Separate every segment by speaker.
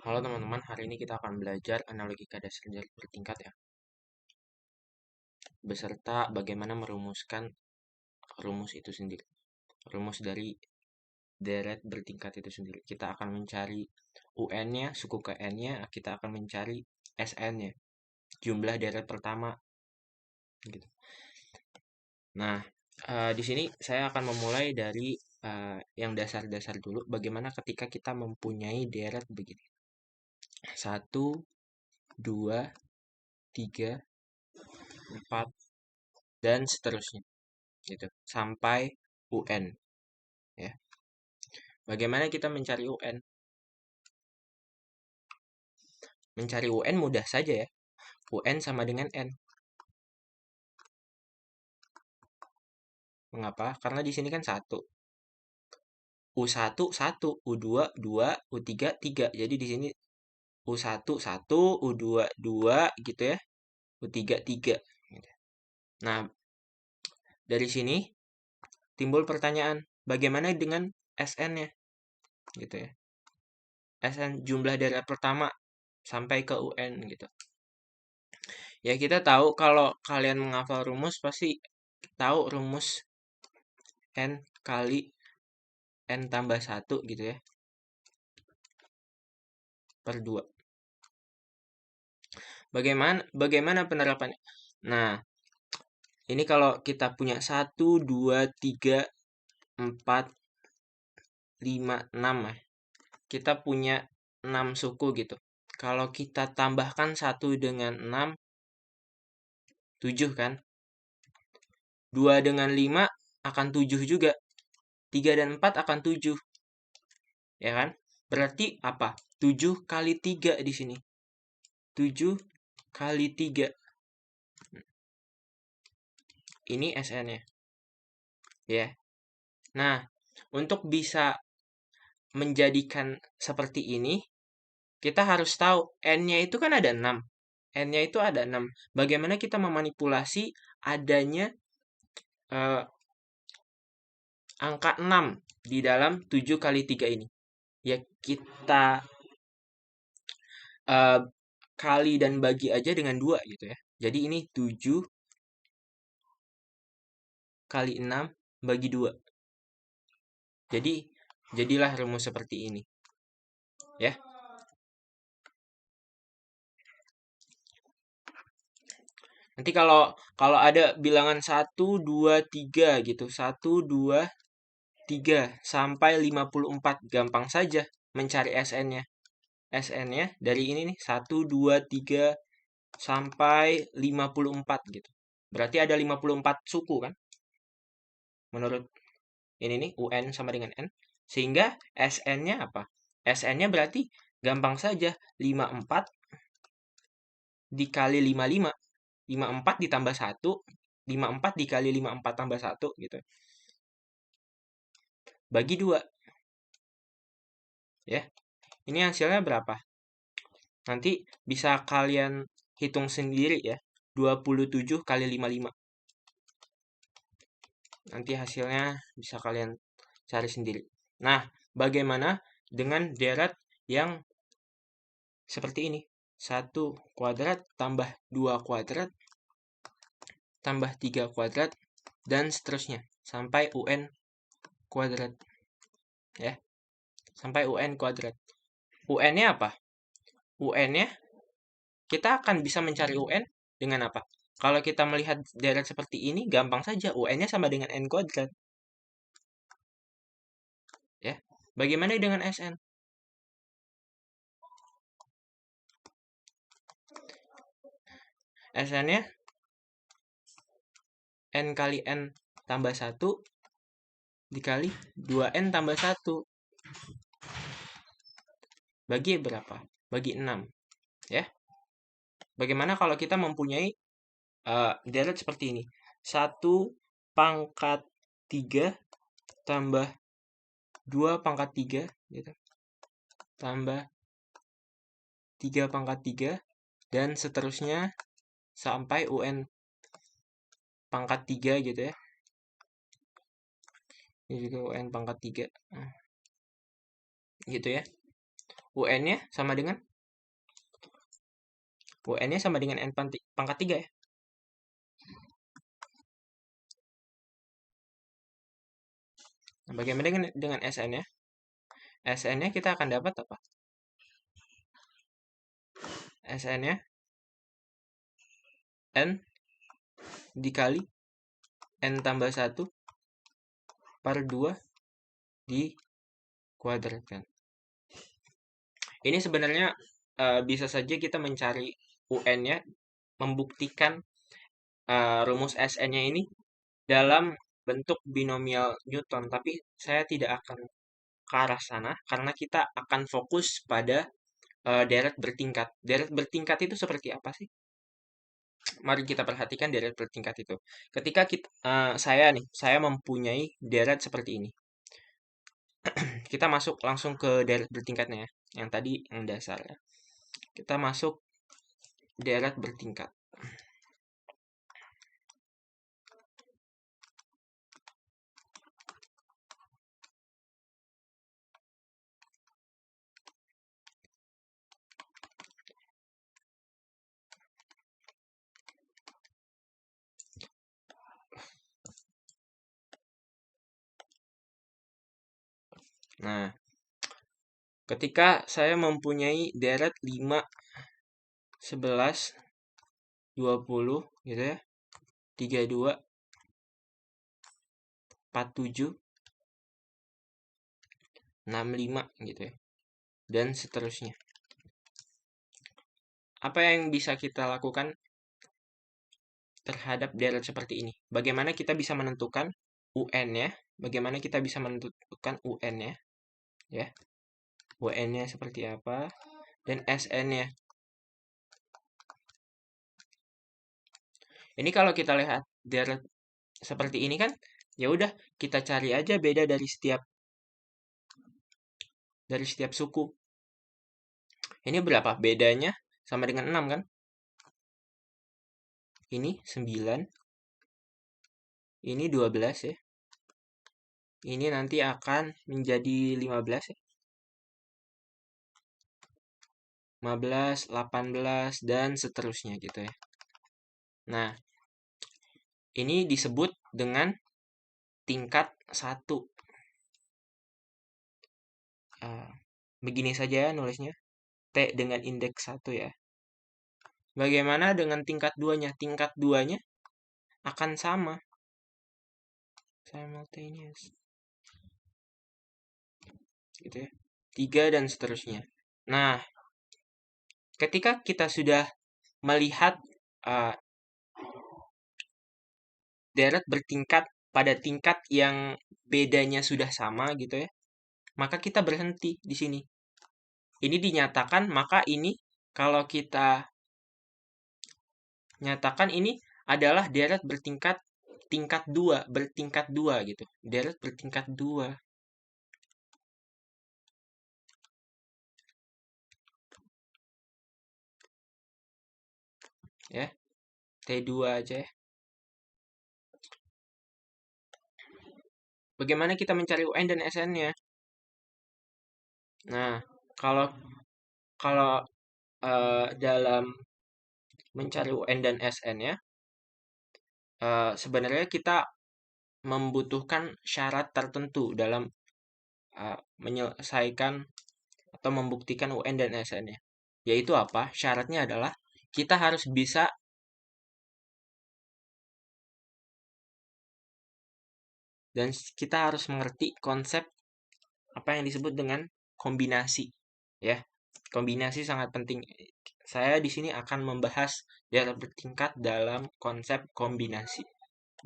Speaker 1: Halo teman-teman, hari ini kita akan belajar analogika dasar deret bertingkat ya, beserta bagaimana merumuskan rumus itu sendiri. Rumus dari deret bertingkat itu sendiri. Kita akan mencari UN-nya, suku ke N-nya, kita akan mencari SN-nya, jumlah deret pertama gitu. Nah, di sini saya akan memulai dari yang dasar-dasar dulu, bagaimana ketika kita mempunyai deret begini. 1, 2, 3, 4, dan seterusnya gitu sampai UN ya. Bagaimana kita mencari UN? Mencari UN mudah saja ya. UN sama dengan N. Mengapa? Karena di sini kan 1. U1 1, U2 2, U3 3. Jadi di sini U1 1, U2 2 gitu ya. U3 3 gitu. Nah, dari sini timbul pertanyaan, bagaimana dengan SN-nya? Gitu ya. SN jumlah deret pertama sampai ke UN gitu. Ya kita tahu kalau kalian menghafal rumus pasti tahu rumus N kali N tambah 1 gitu ya. Per 2. Bagaimana penerapannya? Nah, ini kalau kita punya 1, 2, 3, 4, 5, 6 ya. Kita punya 6 suku gitu. Kalau kita tambahkan 1 dengan 6, 7 kan? 2 dengan 5 akan 7 juga. 3 dan 4 akan 7. Ya kan? Berarti apa? 7 kali 3 di sini. 7 kali 3. Ini SN-nya. Ya. Nah, untuk bisa menjadikan seperti ini, kita harus tahu N-nya itu kan ada 6. N-nya itu ada 6. Bagaimana kita memanipulasi adanya angka 6 di dalam 7 kali 3 ini? Ya, kita kali dan bagi aja dengan 2 gitu ya. Jadi ini 7 kali 6 bagi 2. Jadi, jadilah rumus seperti ini. Ya. Nanti kalau ada bilangan 1, 2, 3 gitu. 1, 2, 3 sampai 54. Gampang saja mencari SN-nya. SN-nya dari ini nih. 1, 2, 3 sampai 54 gitu. Berarti ada 54 suku kan? Menurut ini nih UN sama dengan N. Sehingga SN-nya apa? SN-nya berarti gampang saja 54 dikali 55. 54 ditambah 1, 54 dikali 54 tambah 1 gitu. Bagi 2. Ya. Ini hasilnya berapa? Nanti bisa kalian hitung sendiri ya. 27 kali 55. Nanti hasilnya bisa kalian cari sendiri. Nah, bagaimana dengan deret yang seperti ini? 1 kuadrat tambah 2 kuadrat tambah 3 kuadrat dan seterusnya sampai UN kuadrat. Ya. Sampai UN kuadrat. UN-nya apa? UN-nya kita akan bisa mencari UN dengan apa? Kalau kita melihat deret seperti ini, gampang saja. UN-nya sama dengan N kuadrat. Ya. Bagaimana dengan SN? SN-nya N kali N tambah 1 dikali 2N tambah 1. Bagi berapa? Bagi 6. Ya. Bagaimana kalau kita mempunyai deret seperti ini? 1 pangkat 3 tambah 2 pangkat 3 gitu. Tambah 3 pangkat 3 dan seterusnya sampai UN pangkat 3 gitu ya. Ini juga UN pangkat 3. Gitu ya. UN-nya sama dengan N pangkat 3 ya. Nah, bagaimana dengan SN-nya? SN-nya kita akan dapat apa? SN-nya N dikali N tambah 1 per 2 dikuadratkan. Ini sebenarnya bisa saja kita mencari UN-nya, membuktikan rumus SN-nya ini dalam bentuk binomial Newton, tapi saya tidak akan ke arah sana karena kita akan fokus pada deret bertingkat. Deret bertingkat itu seperti apa sih? Mari kita perhatikan deret bertingkat itu. Ketika saya mempunyai deret seperti ini. Kita masuk langsung ke deret bertingkatnya ya. Yang tadi yang dasar ya. Kita masuk deret bertingkat. Nah, ketika saya mempunyai deret 5, 11, 20 gitu ya. 32, 47, 65 gitu ya. Dan seterusnya. Apa yang bisa kita lakukan terhadap deret seperti ini? Bagaimana kita bisa menentukan UN-nya? Bagaimana kita bisa menentukan UN-nya? Ya. UN-nya seperti apa? Dan SN-nya. Ini kalau kita lihat deret seperti ini kan, ya udah kita cari aja beda dari setiap suku. Ini berapa? Bedanya sama dengan 6 kan? Ini 9. Ini 12 ya. Ini nanti akan menjadi 15 ya. 15, 18, dan seterusnya gitu ya. Nah, ini disebut dengan tingkat 1. Begini saja ya nulisnya. T dengan indeks 1 ya. Bagaimana dengan tingkat 2-nya? Tingkat 2-nya akan sama. Simultaneous. Gitu ya. 3 dan seterusnya. Nah, ketika kita sudah melihat deret bertingkat pada tingkat yang bedanya sudah sama gitu ya, maka kita berhenti di sini. Ini dinyatakan, maka ini kalau kita nyatakan ini adalah deret bertingkat tingkat 2, bertingkat 2 gitu. Deret bertingkat 2. Ya. T2 aja ya. Bagaimana kita mencari UN dan SN-nya? Nah, kalau dalam mencari UN dan SN-nya, sebenarnya kita membutuhkan syarat tertentu dalam menyelesaikan atau membuktikan UN dan SN-nya. Yaitu apa? Syaratnya adalah kita harus bisa dan kita harus mengerti konsep apa yang disebut dengan kombinasi, ya. Kombinasi sangat penting. Saya di sini akan membahas deret bertingkat dalam konsep kombinasi.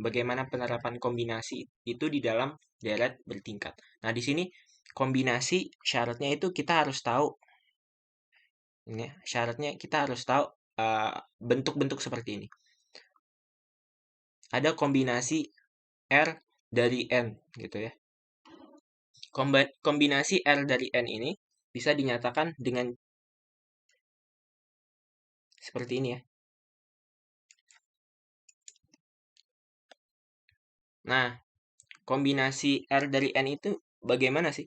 Speaker 1: Bagaimana penerapan kombinasi itu di dalam deret bertingkat. Nah, di sini kombinasi syaratnya itu kita harus tahu. Ini syaratnya kita harus tahu bentuk-bentuk seperti ini. Ada kombinasi R dari N gitu ya. Kombinasi R dari N ini bisa dinyatakan dengan seperti ini ya. Nah, kombinasi R dari N itu bagaimana sih?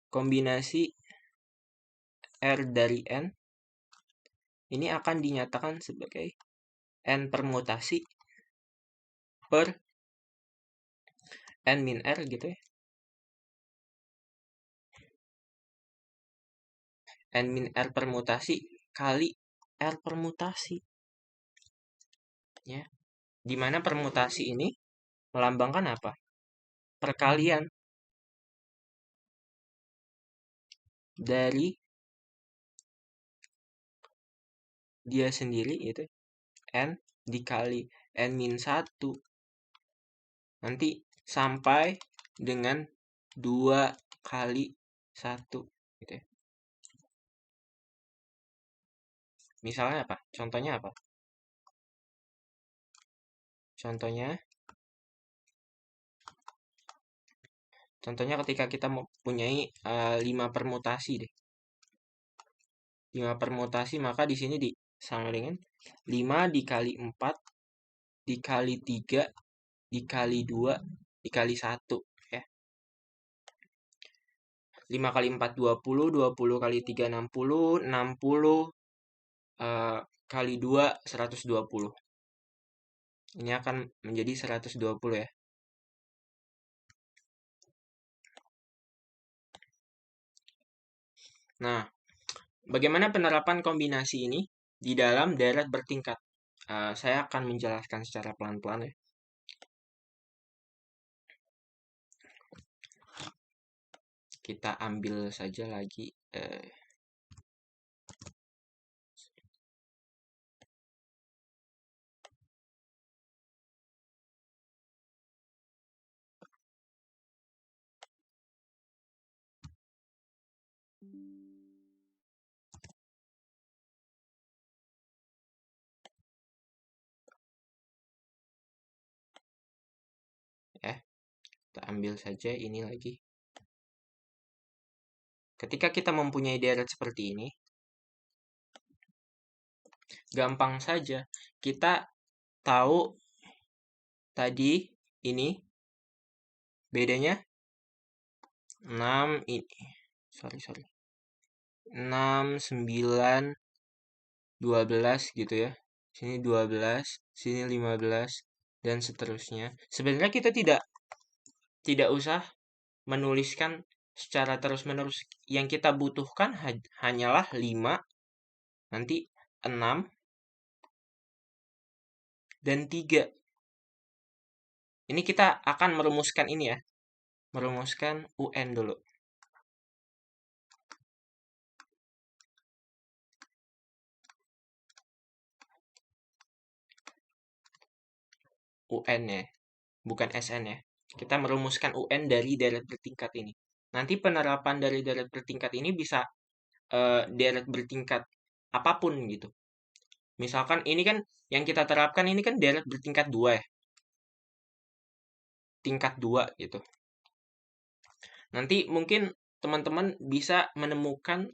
Speaker 1: Kombinasi R dari N ini akan dinyatakan sebagai N permutasi per N min R gitu ya. N min R permutasi kali R permutasi. Ya. Dimana permutasi ini melambangkan apa? Perkalian dari dia sendiri itu N dikali N min 1 nanti sampai dengan 2 kali 1 gitu ya. Misalnya apa? Contohnya apa? Contohnya ketika kita mempunyai 5 permutasi deh. 5 permutasi maka di sini sama dengan 5 dikali 4 dikali 3 dikali 2 dikali 1 ya. 5 kali 4 20, 20 kali 3 60, 60 kali 2 120. Ini akan menjadi 120 ya. Nah, bagaimana penerapan kombinasi ini di dalam deret bertingkat? Saya akan menjelaskan secara pelan-pelan ya. Kita ambil saja lagi kita ambil saja ini lagi. Ketika kita mempunyai deret seperti ini, gampang saja kita tahu tadi ini bedanya 6 ini. Sorry. 6 9 12 gitu ya. Sini 12, sini 15 dan seterusnya. Sebenarnya kita tidak usah menuliskan secara terus-menerus. Yang kita butuhkan hanyalah 5, nanti 6, dan 3. Ini kita akan merumuskan ini ya. Merumuskan UN dulu. UN ya, bukan SN ya. Kita merumuskan UN dari deret bertingkat ini. Nanti penerapan dari deret bertingkat ini bisa deret bertingkat apapun gitu. Misalkan ini kan yang kita terapkan ini kan deret bertingkat 2 ya. Tingkat 2 gitu. Nanti mungkin teman-teman bisa menemukan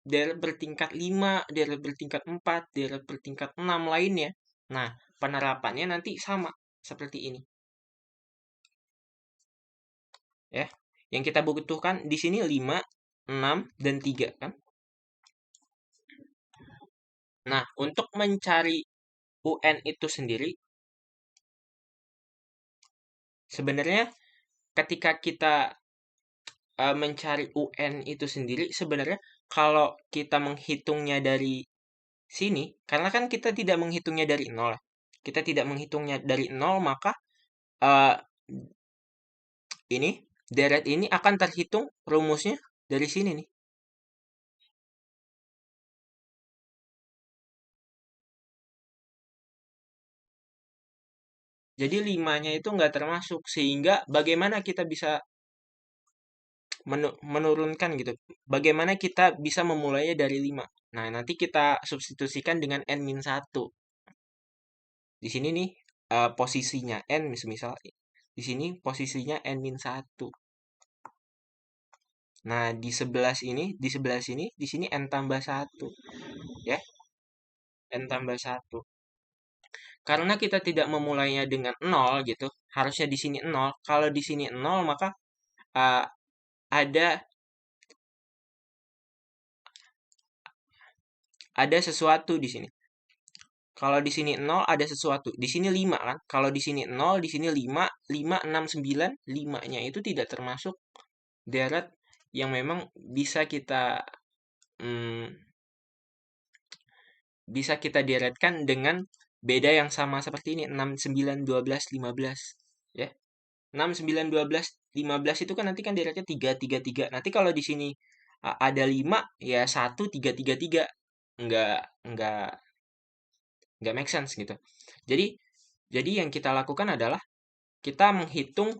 Speaker 1: deret bertingkat 5, deret bertingkat 4, deret bertingkat 6 lainnya. Nah, penerapannya nanti sama seperti ini. Ya. Yang kita butuhkan di sini 5, 6, dan 3 kan. Nah, untuk mencari UN itu sendiri, sebenarnya ketika kita mencari UN itu sendiri, sebenarnya kalau kita menghitungnya dari sini, karena kan kita tidak menghitungnya dari 0. Kita tidak menghitungnya dari 0, maka ini deret ini akan terhitung rumusnya dari sini nih. Jadi 5-nya itu nggak termasuk, sehingga bagaimana kita bisa menurunkan gitu. Bagaimana kita bisa memulainya dari 5. Nah, nanti kita substitusikan dengan N-1. Di sini nih posisinya N misal. Di sini posisinya N-1. Nah, di sebelah sini, di sini N tambah 1. Ya, N tambah 1. Karena kita tidak memulainya dengan 0 gitu, harusnya di sini 0. Kalau di sini 0, maka ada ada sesuatu di sini. Kalau di sini 0 ada sesuatu. Di sini 5 kan? Kalau di sini 0, di sini 5, 5, 6, 9, 5-nya itu tidak termasuk deret yang memang hmm, bisa kita deretkan dengan beda yang sama seperti ini, 6, 9, 12, 15, ya. 6, 9, 12, 15 itu kan nanti kan deretnya 3, 3, 3. Nanti kalau di sini ada 5, ya 1, 3, 3, 3. Nggak, nggak, nggak make sense gitu. Jadi yang kita lakukan adalah kita menghitung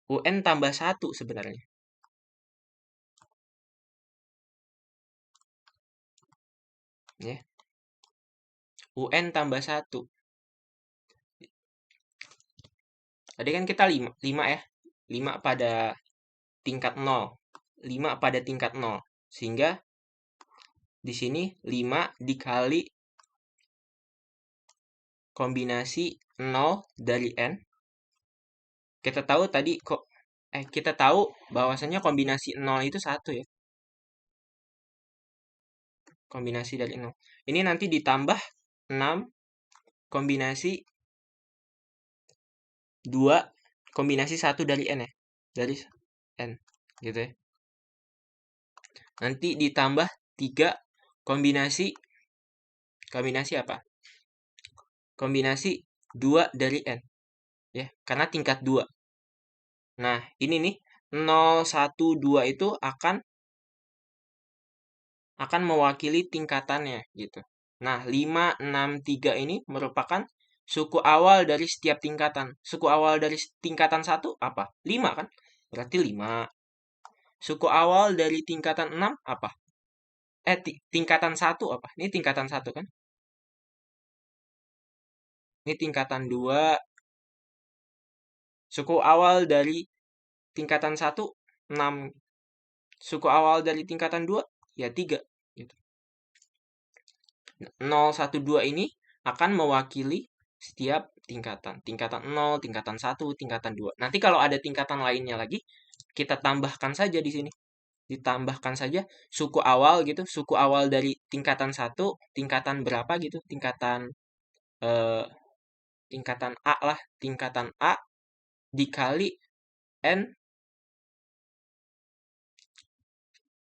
Speaker 1: UN tambah 1 sebenarnya. Ya. UN tambah 1. Tadi kan kita 5 ya. 5 pada tingkat 0. 5 pada tingkat 0. Sehingga di sini 5 dikali kombinasi 0 dari N. Kita tahu tadi kok kita tahu bahwasanya kombinasi 0 itu 1 ya. Kombinasi dari 0. Ini nanti ditambah 6 kombinasi 2 kombinasi 1 dari N ya. Dari N gitu ya. Nanti ditambah 3 kombinasi apa? Kombinasi 2 dari N. Ya, karena tingkat 2. Nah, ini nih 0, 1, 2 itu akan mewakili tingkatannya gitu. Nah, 5, 6, 3 ini merupakan suku awal dari setiap tingkatan. Suku awal dari tingkatan 1 apa? 5 kan? Berarti 5. Suku awal dari tingkatan 6 apa? Tingkatan 1 apa? Ini tingkatan 1 kan? Ini tingkatan 2. Suku awal dari tingkatan 1, 6. Suku awal dari tingkatan 2, ya 3. Gitu. 0, 1, 2 ini akan mewakili setiap tingkatan. Tingkatan 0, tingkatan 1, tingkatan 2. Nanti kalau ada tingkatan lainnya lagi, kita tambahkan saja di sini. Ditambahkan saja suku awal gitu. Suku awal dari tingkatan 1, tingkatan berapa gitu. Eh, tingkatan A lah. Tingkatan A dikali N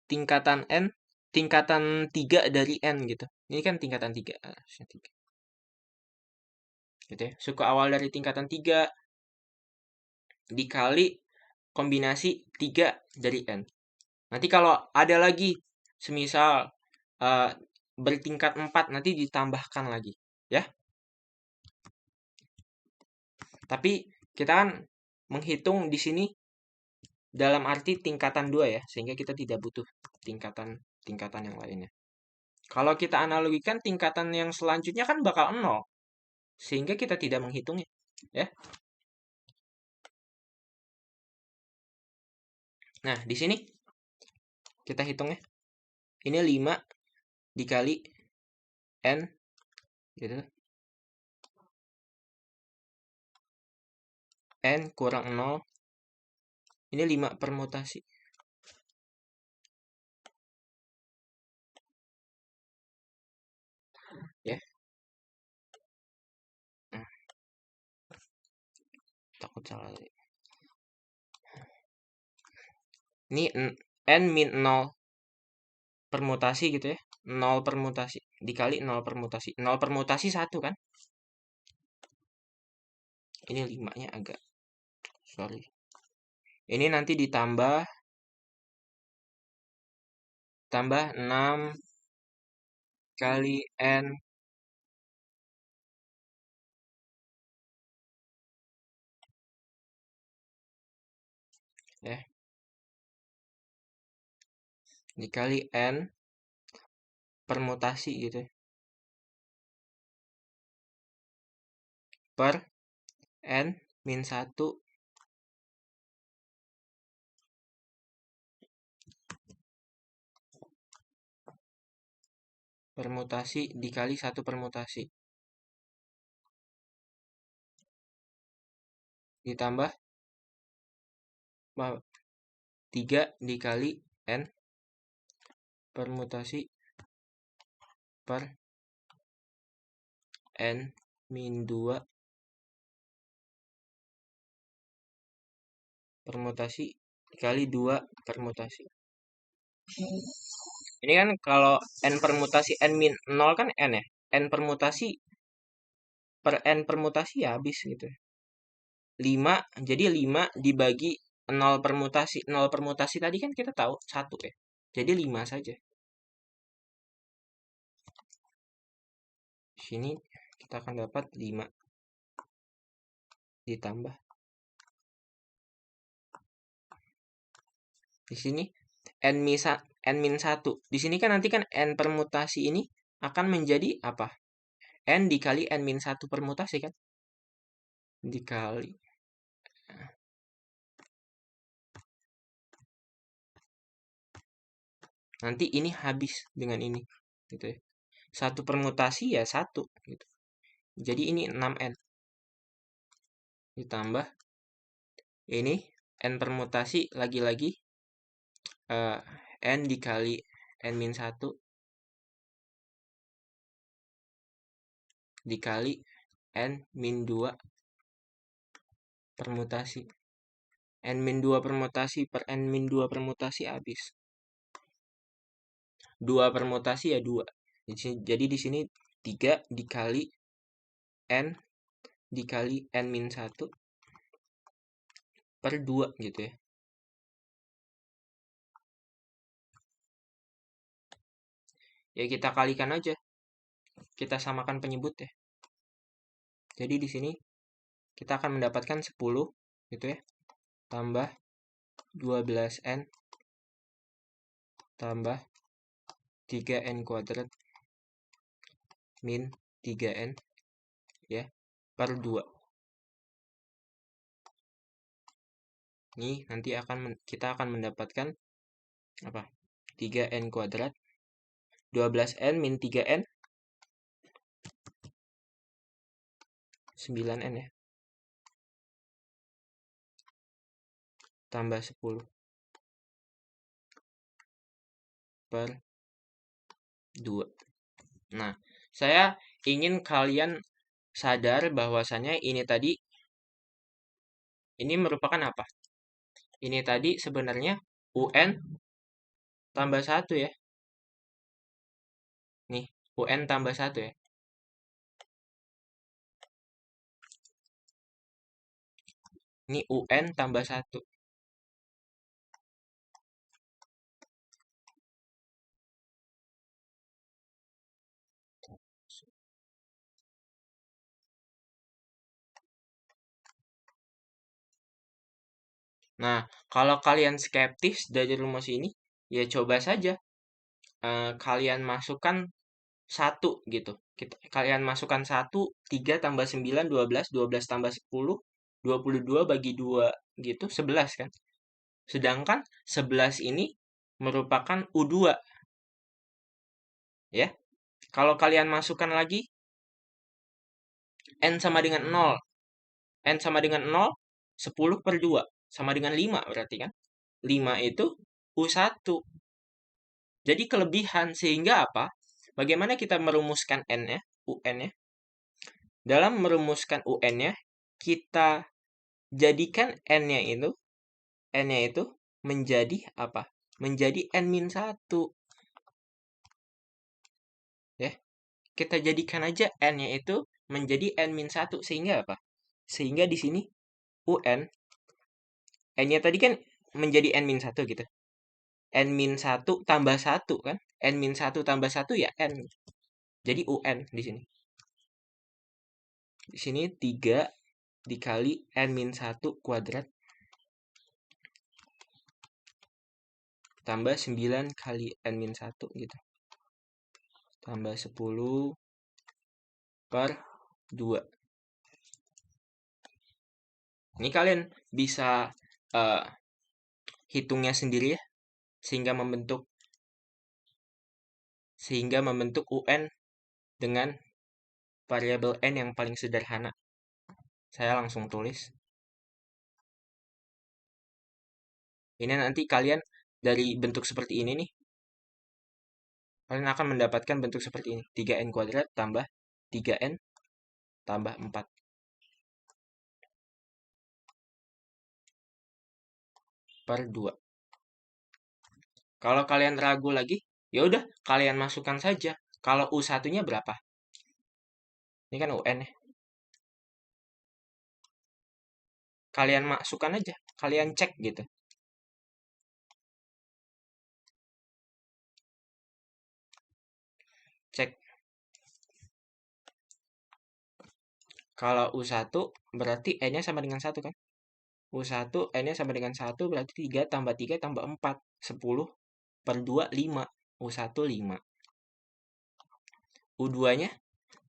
Speaker 1: tingkatan 3 dari N gitu. Ini kan tingkatan 3. Gitu ya. Suku awal dari tingkatan 3 dikali kombinasi 3 dari N. Nanti kalau ada lagi, semisal bertingkat 4, nanti ditambahkan lagi. Ya. Tapi kita kan menghitung di sini dalam arti tingkatan 2 ya, sehingga kita tidak butuh tingkatan yang lainnya. Kalau kita analogikan tingkatan yang selanjutnya kan bakal 0, sehingga kita tidak menghitungnya. Ya. Nah, di sini kita hitungnya. Ini 5 dikali N gitu. N kurang 0. Ini 5 permutasi. Ya. Nah, takut salah. Ini N min 0 permutasi gitu ya. 0 permutasi dikali 0 permutasi. 0 permutasi 1 kan? Ini 5-nya agak sorry. Ini nanti ditambah 6 kali N ya. Dikali N permutasi gitu ya. Per N min 1 permutasi dikali 1 permutasi. Ditambah 3 dikali N permutasi per N min 2 permutasi dikali 2 permutasi. Ini kan kalau N permutasi N min 0 kan N ya. N permutasi per N permutasi ya habis gitu. 5, jadi 5 dibagi 0 permutasi. 0 permutasi tadi kan kita tahu 1 ya. Jadi 5 saja. Di sini kita akan dapat 5 ditambah. Di sini N min 1. Di sini kan nanti kan N permutasi ini akan menjadi apa? N dikali N min 1 permutasi kan? Dikali. Nanti ini habis dengan ini. Gitu ya. 1 permutasi ya 1. Gitu. Jadi ini 6N. Ditambah. Ini N permutasi lagi-lagi. N dikali N min 1. Dikali N min 2 permutasi. N min 2 permutasi per N min 2 permutasi habis. 2 permutasi ya 2. Jadi di sini 3 dikali N dikali N min 1 per 2 gitu ya. Ya kita kalikan aja. Kita samakan penyebut ya. Jadi di sini kita akan mendapatkan 10 gitu ya. Tambah 12N tambah 3N kuadrat min 3N ya per 2. Ini nanti kita akan mendapatkan apa? 3N kuadrat 12N min 3N 9N ya. Tambah 10 per 2. Nah, saya ingin kalian sadar bahwasannya ini tadi ini merupakan apa? Ini tadi sebenarnya UN tambah 1 ya. Nih, UN tambah 1 ya. Ini UN tambah 1. Nah, kalau kalian skeptis dari rumus ini, ya coba saja kalian masukkan 1 gitu. Kalian masukkan 1, 3 tambah 9, 12, 12 tambah 10, 22 bagi 2 gitu, 11 kan. Sedangkan 11 ini merupakan U2. Ya. Kalau kalian masukkan lagi, N sama dengan 0. N sama dengan 0, 10 per 2. Sama dengan 5 berarti kan. 5 itu U1. Jadi kelebihan sehingga apa? Bagaimana kita merumuskan N-nya, UN-nya? Dalam merumuskan UN-nya, kita jadikan N-nya itu menjadi apa? Menjadi N-1. Ya. Kita jadikan aja N-nya itu menjadi N-1 sehingga apa? Sehingga di sini UN N-nya tadi kan menjadi N-1 gitu. N-1 tambah 1 kan? N-1 tambah 1 ya N. Jadi UN di sini. Di sini 3 dikali N-1 kuadrat tambah 9 kali N-1 gitu. Tambah 10 per 2. Ini kalian bisa hitungnya sendiri ya. Sehingga membentuk UN dengan variabel N yang paling sederhana. Saya langsung tulis. Ini nanti kalian dari bentuk seperti ini nih, Kalian akan mendapatkan bentuk seperti ini. 3n kuadrat tambah 3n tambah 4 per 2. Kalau kalian ragu lagi, ya udah kalian masukkan saja. Kalau U1-nya berapa? Ini kan UN ya. Kalian masukkan aja, kalian cek gitu. Cek. Kalau U1 berarti N-nya sama dengan 1 kan? U1 N-nya sama dengan 1 berarti 3 tambah 3 tambah 4. 10 per 2, 5. U1 5. U2-nya?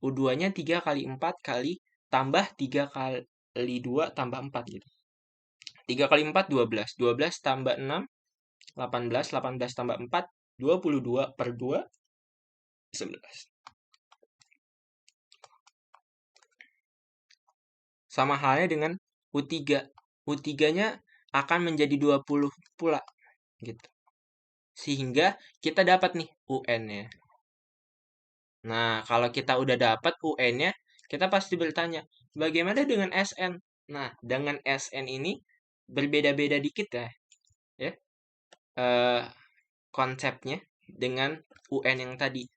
Speaker 1: U2-nya 3 kali 4 kali tambah 3 kali 2 tambah 4 gitu. 3 kali 4, 12. 12 tambah 6, 18. 18 tambah 4, 22 per 2, 11. Sama halnya dengan U3. U3-nya akan menjadi 20 pula gitu. Sehingga kita dapat nih UN-nya. Nah, kalau kita udah dapat UN-nya, kita pasti bertanya, bagaimana dengan SN? Nah, dengan SN ini berbeda-beda dikit ya. Ya. Konsepnya dengan UN yang tadi.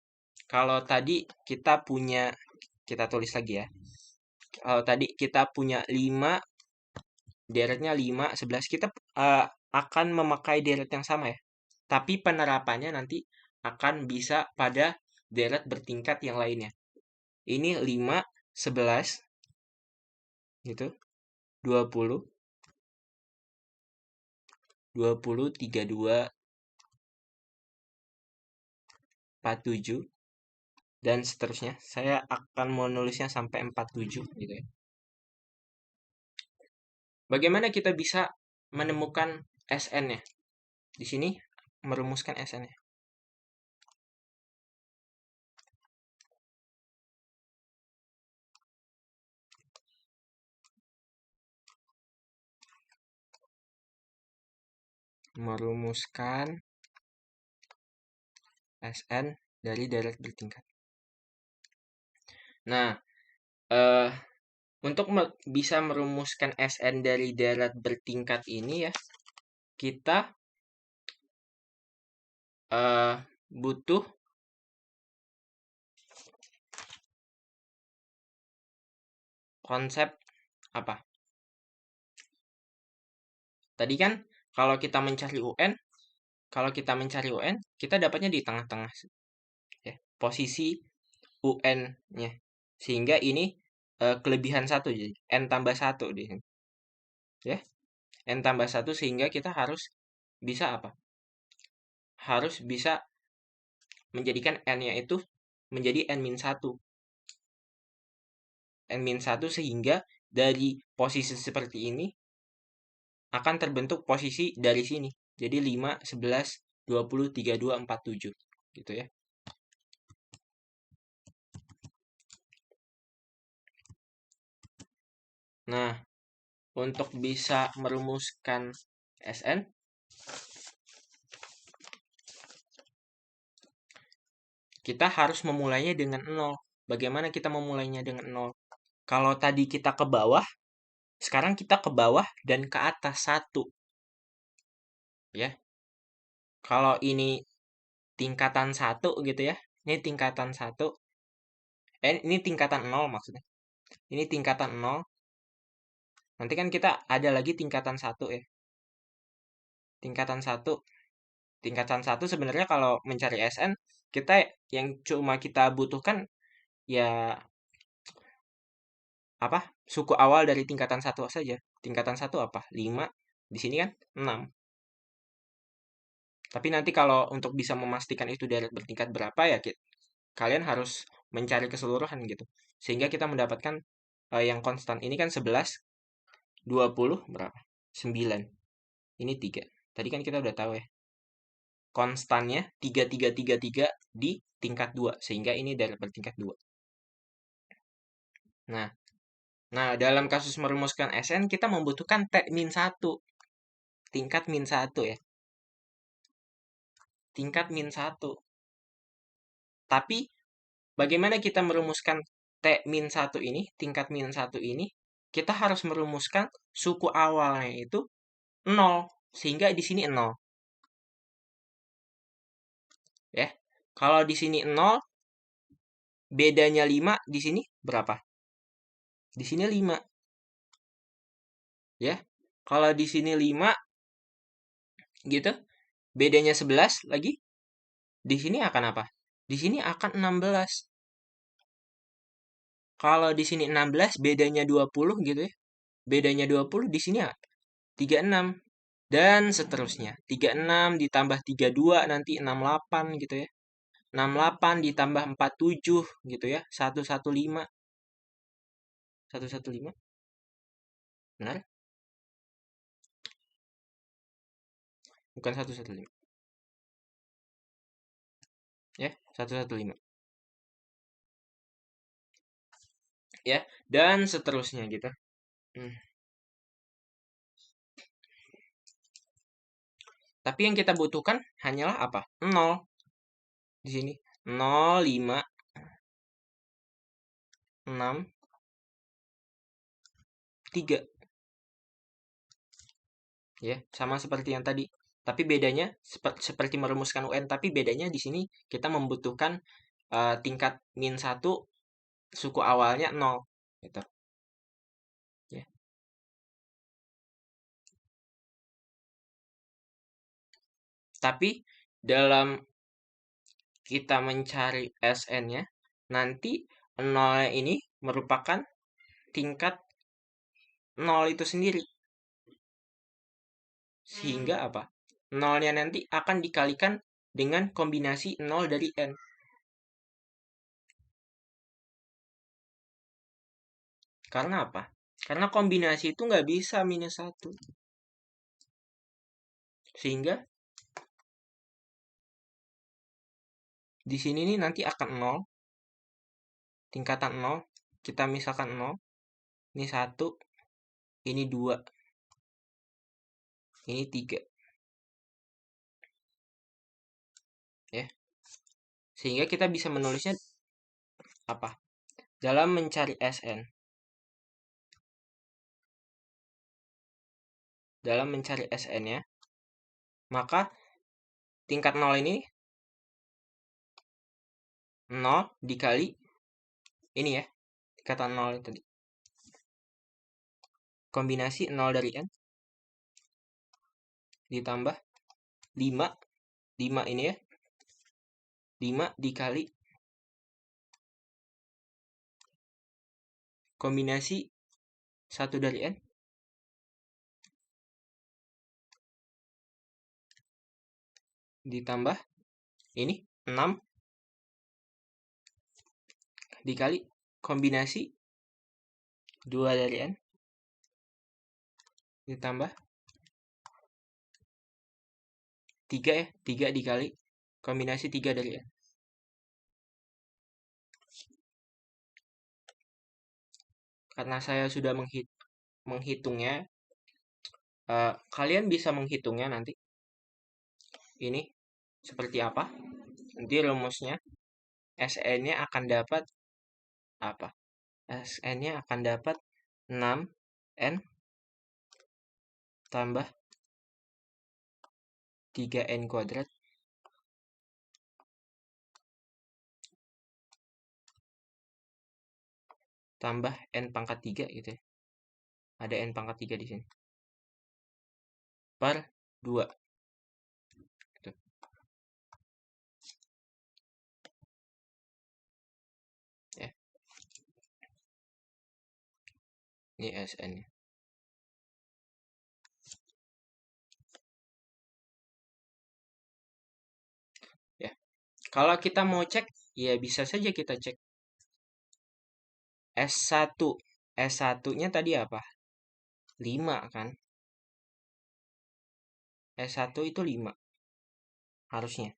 Speaker 1: Kalau tadi kita tulis lagi ya. Kalau tadi kita punya 5, deretnya 5, 11, kita akan memakai deret yang sama ya. Tapi penerapannya nanti akan bisa pada deret bertingkat yang lainnya. Ini 5, 11, gitu. 20, 20, 32, 47, dan seterusnya. Saya akan menulisnya sampai 47 gitu ya. Bagaimana kita bisa menemukan SN-nya? Di sini merumuskan SN-nya. Merumuskan SN dari deret bertingkat. Nah, untuk bisa merumuskan SN dari deret bertingkat ini ya, kita butuh konsep apa? Tadi kan kalau kita mencari UN, kita dapatnya di tengah-tengah ya, posisi UN-nya. Sehingga ini kelebihan 1 jadi N tambah 1 di sini. Ya. N tambah 1 sehingga kita harus bisa apa? Harus bisa menjadikan N-nya itu menjadi N-1. N-1 sehingga dari posisi seperti ini akan terbentuk posisi dari sini. Jadi 5, 11, 20, 32, 47 gitu ya. Nah, untuk bisa merumuskan SN, kita harus memulainya dengan 0. Bagaimana kita memulainya dengan 0? Kalau tadi kita ke bawah, sekarang kita ke bawah dan ke atas 1. Ya. Kalau ini tingkatan 1 gitu ya. Ini tingkatan 1. Ini tingkatan 0 maksudnya. Ini tingkatan 0. Nanti kan kita ada lagi tingkatan 1 ya. Tingkatan 1. Tingkatan 1 sebenarnya kalau mencari SN, kita yang cuma kita butuhkan ya apa? Suku awal dari tingkatan 1 saja. Tingkatan 1 apa? 5. Di sini kan 6. Tapi nanti kalau untuk bisa memastikan itu deret bertingkat berapa ya, kalian harus mencari keseluruhan gitu. Sehingga kita mendapatkan yang konstan. Ini kan 11, 20 berapa? 9. Ini 3. Tadi kan kita udah tahu ya. Konstannya 3, 3, 3, 3 di tingkat 2. Sehingga ini deret bertingkat 2. Nah, dalam kasus merumuskan SN, kita membutuhkan T-1. Tingkat min 1 ya. Tingkat min 1. Tapi bagaimana kita merumuskan T-1 ini, tingkat -1 ini? Kita harus merumuskan suku awalnya itu 0, sehingga di sini 0. Ya. Kalau di sini 0, bedanya 5, di sini berapa? Di sini 5. Ya. Kalau di sini 5 gitu, bedanya 11 lagi. Di sini akan apa? Di sini akan 16. Kalau di sini 16, bedanya 20 gitu ya. Bedanya 20, di sini 36. Dan seterusnya. 36 ditambah 32 nanti 68 gitu ya. 68 ditambah 47 gitu ya. 115. 115. Benar? Bukan 115. Ya, 115. Ya, dan seterusnya gitu. Tapi yang kita butuhkan hanyalah apa? 0. Di sini 0, 5, 6, 3. Ya, sama seperti yang tadi. Tapi bedanya seperti merumuskan UN, tapi bedanya di sini kita membutuhkan tingkat -1 suku awalnya 0 gitu. Ya. Tapi dalam kita mencari SN-nya, nanti 0 ini merupakan tingkat 0 itu sendiri. Sehingga apa? 0-nya nanti akan dikalikan dengan kombinasi 0 dari N. Karena apa? Karena kombinasi itu nggak bisa -1. Sehingga di sini nih nanti akan 0. Tingkatan 0. Kita misalkan 0. Ini 1. Ini 2. Ini 3. Ya. Sehingga kita bisa menulisnya apa? Dalam mencari SN. Dalam mencari SN-nya, maka tingkat 0 ini 0 dikali ini ya. Tingkatan 0 tadi. Kombinasi 0 dari N ditambah 5. 5 ini ya. 5 dikali kombinasi 1 dari N ditambah ini 6 dikali kombinasi 2 dari N ditambah 3 ya. 3 dikali kombinasi 3 dari N. Karena saya sudah menghitungnya, kalian bisa menghitungnya nanti. Ini seperti apa? Nanti rumusnya SN-nya akan dapat apa? SN-nya akan dapat 6N tambah 3N kuadrat tambah N pangkat 3 gitu ya. Ada N pangkat 3 di sini. Per 2. Gitu. Ya. Ini SN-nya. Ya. Kalau kita mau cek, ya bisa saja kita cek. S1. S1-nya tadi apa? 5 kan? S1 itu 5. Harusnya.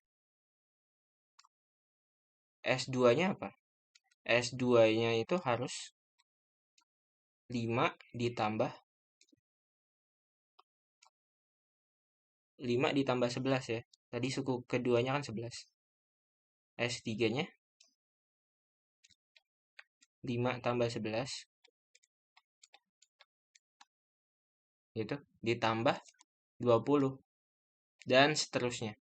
Speaker 1: S2-nya apa? S2-nya itu harus 5 ditambah 5 ditambah 11 ya. Tadi suku keduanya kan 11. S3-nya 5 tambah 11 gitu, ditambah 20 dan seterusnya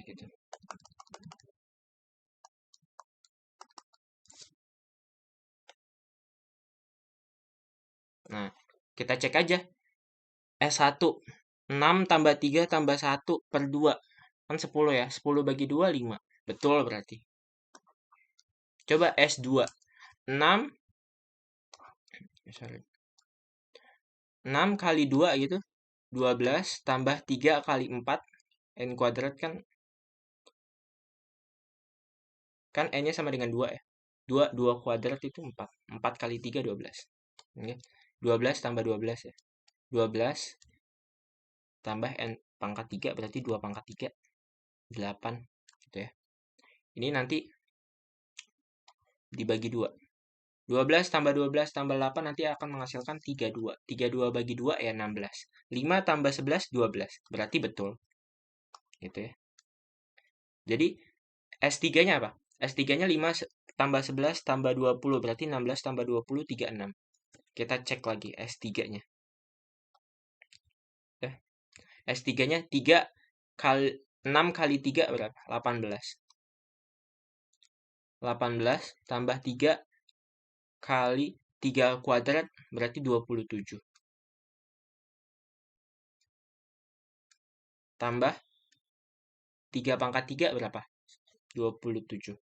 Speaker 1: gitu. Nah, kita cek aja. S1 6 tambah 3 tambah 1 per 2 kan 10 ya. 10 bagi 2 5. Betul berarti. Coba S2 6 kali 2 gitu 12 tambah 3 kali 4 N kuadrat kan N-nya sama dengan 2 ya. 2 kuadrat itu 4. 4 kali 3 12. Oke. 12 tambah 12 ya. 12 tambah N pangkat 3 berarti 2 pangkat 3. 8 gitu ya. Ini nanti dibagi 2. 12 tambah 12 tambah 8 nanti akan menghasilkan 32. 32 bagi 2 ya 16. 5 tambah 11 12. Berarti betul. Gitu ya. Jadi S3-nya apa? S3-nya 5 tambah 11 tambah 20 berarti 16 tambah 20 36. Kita cek lagi S3-nya. S3-nya 3 kali 6 kali 3 berapa? 18. 18 tambah 3 kali 3 kuadrat berarti 27. Tambah 3 pangkat 3 berapa? 27.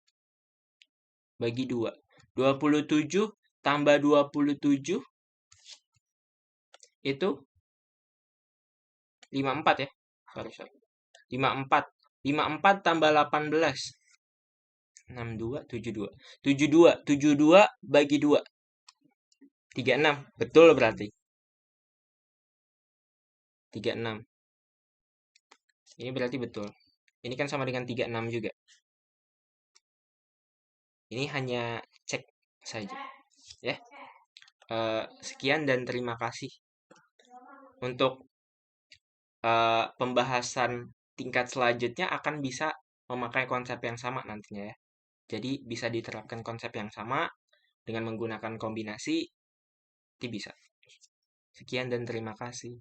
Speaker 1: Bagi 2. 27 tambah 27 itu 54 ya. Sorry. 54. 54 tambah 18. 62, 72. 72 bagi 2. 36. Betul berarti. 36. Ini berarti betul. Ini kan sama dengan 36 juga. Ini hanya cek saja. Ya. Sekian dan terima kasih. Untuk pembahasan tingkat selanjutnya akan bisa memakai konsep yang sama nantinya ya. Jadi bisa diterapkan konsep yang sama dengan menggunakan kombinasi, itu bisa. Sekian dan terima kasih.